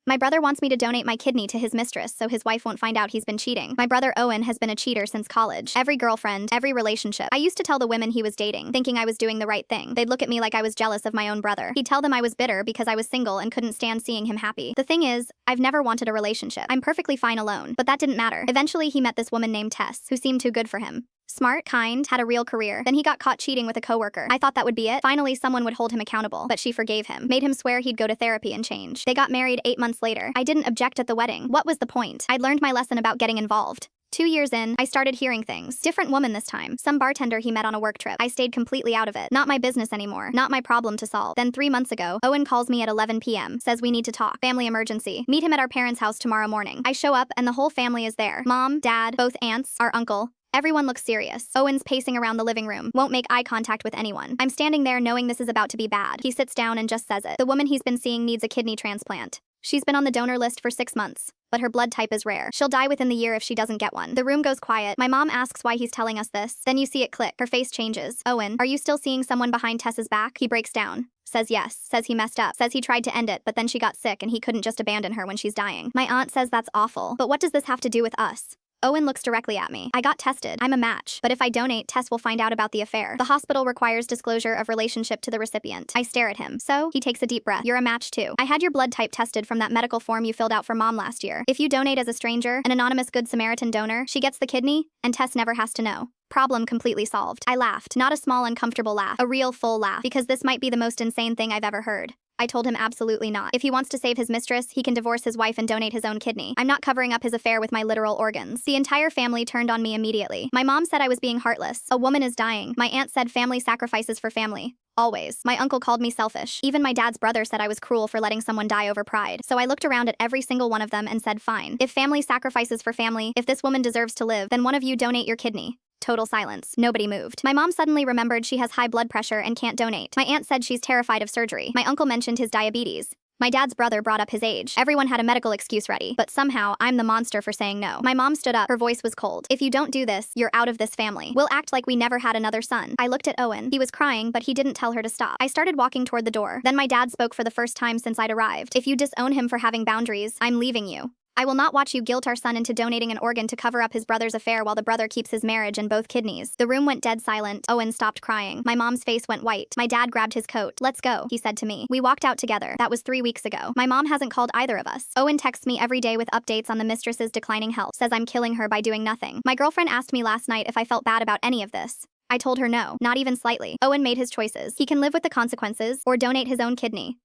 My brother wants me to donate my kidney to his mistress so his wife won't find out he's been cheating. My brother Owen has been a cheater since college. Every girlfriend, every relationship. I used to tell the women he was dating, thinking I was doing the right thing. They'd look at me like I was jealous of my own brother. He'd tell them I was bitter because I was single and couldn't stand seeing him happy. The thing is, I've never wanted a relationship. I'm perfectly fine alone. But that didn't matter. Eventually, he met this woman named Tess, who seemed too good for him. Smart, kind, had a real career. Then he got caught cheating with a coworker. I thought that would be it. Finally, someone would hold him accountable, but she forgave him, made him swear he'd go to therapy and change. They got married 8 months later. I didn't object at the wedding. What was the point? I'd learned my lesson about getting involved. 2 years in, I started hearing things. Different woman this time. Some bartender he met on a work trip. I stayed completely out of it. Not my business anymore. Not my problem to solve. Then 3 months ago, Owen calls me at 11 p.m. Says we need to talk. Family emergency. Meet him at our parents' house tomorrow morning. I show up and the whole family is there. Mom, dad, both aunts, our uncle. Everyone looks serious. Owen's pacing around the living room, won't make eye contact with anyone. I'm standing there knowing this is about to be bad. He sits down and just says it. The woman he's been seeing needs a kidney transplant. She's been on the donor list for 6 months, but her blood type is rare. She'll die within the year if she doesn't get one. The room goes quiet. My mom asks why he's telling us this. Then you see it click. Her face changes. Owen, are you still seeing someone behind Tess's back? He breaks down. Says yes. Says he messed up. Says he tried to end it, but then she got sick and he couldn't just abandon her when she's dying. My aunt says that's awful. But what does this have to do with us? Owen looks directly at me. I got tested. I'm a match. But if I donate, Tess will find out about the affair. The hospital requires disclosure of relationship to the recipient. I stare at him. So, he takes a deep breath. You're a match too. I had your blood type tested from that medical form you filled out for Mom last year. If you donate as a stranger, an anonymous Good Samaritan donor, she gets the kidney, and Tess never has to know. Problem completely solved. I laughed. Not a small uncomfortable laugh. A real full laugh. Because this might be the most insane thing I've ever heard. I told him absolutely not. If he wants to save his mistress, he can divorce his wife and donate his own kidney. I'm not covering up his affair with my literal organs. The entire family turned on me immediately. My mom said I was being heartless. A woman is dying. My aunt said family sacrifices for family. Always. My uncle called me selfish. Even my dad's brother said I was cruel for letting someone die over pride. So I looked around at every single one of them and said fine. If family sacrifices for family, if this woman deserves to live, then one of you donate your kidney. Total silence. Nobody moved. My mom suddenly remembered she has high blood pressure and can't donate. My aunt said she's terrified of surgery. My uncle mentioned his diabetes. My dad's brother brought up his age. Everyone had a medical excuse ready, but somehow I'm the monster for saying no. My mom stood up. Her voice was cold. If you don't do this, you're out of this family. We'll act like we never had another son. I looked at Owen. He was crying, but he didn't tell her to stop. I started walking toward the door. Then my dad spoke for the first time since I'd arrived. If you disown him for having boundaries, I'm leaving you. I will not watch you guilt our son into donating an organ to cover up his brother's affair while the brother keeps his marriage and both kidneys. The room went dead silent. Owen stopped crying. My mom's face went white. My dad grabbed his coat. Let's go, he said to me. We walked out together. That was 3 weeks ago. My mom hasn't called either of us. Owen texts me every day with updates on the mistress's declining health. Says I'm killing her by doing nothing. My girlfriend asked me last night if I felt bad about any of this. I told her no, not even slightly. Owen made his choices. He can live with the consequences or donate his own kidney.